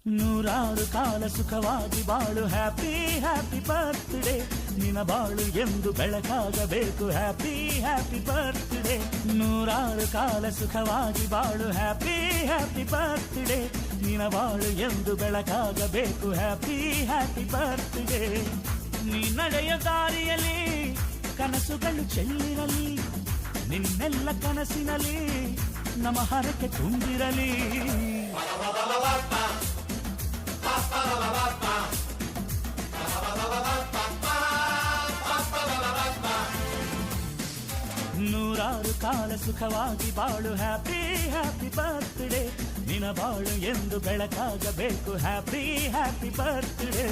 ನೂರಾರು ಕಾಲ ಸುಖವಾಗಿ ಬಾಳು ಹ್ಯಾಪಿ ಹ್ಯಾಪಿ ಬರ್ತ್ಡೇ ನಿನ ಬಾಳು ಎಂದು ಬೆಳಕಾಗಬೇಕು ಹ್ಯಾಪಿ ಹ್ಯಾಪಿ ಬರ್ತ್ಡೇ ನೂರಾರು ಕಾಲ ಸುಖವಾಗಿ ಬಾಳು ಹ್ಯಾಪಿ ಹ್ಯಾಪಿ ಬರ್ತ್ಡೇ ನಿನ ಬಾಳು ಎಂದು ಬೆಳಕಾಗಬೇಕು ಹ್ಯಾಪಿ ಹ್ಯಾಪಿ ಬರ್ತ್ಡೇ ನೀ ನಡೆಯ ದಾರಿಯಲ್ಲಿ ಕನಸುಗಳು ಚೆಲ್ಲಿರಲಿ ನಿನ್ನೆಲ್ಲ ಕನಸಿನಲ್ಲಿ ನಮ್ಮ ಹರಕೆ ತುಂಬಿರಲಿ ನೂರಾರು ಕಾಲ ಸುಖವಾಗಿ ಬಾಳು ಹ್ಯಾಪಿ ಹ್ಯಾಪಿ ಬರ್ತ್ಡೇ ನಿನ ಬಾಳು ಎಂದು ಬೆಳಕಾಗಬೇಕು ಹ್ಯಾಪಿ ಹ್ಯಾಪಿ ಬರ್ತ್ಡೇ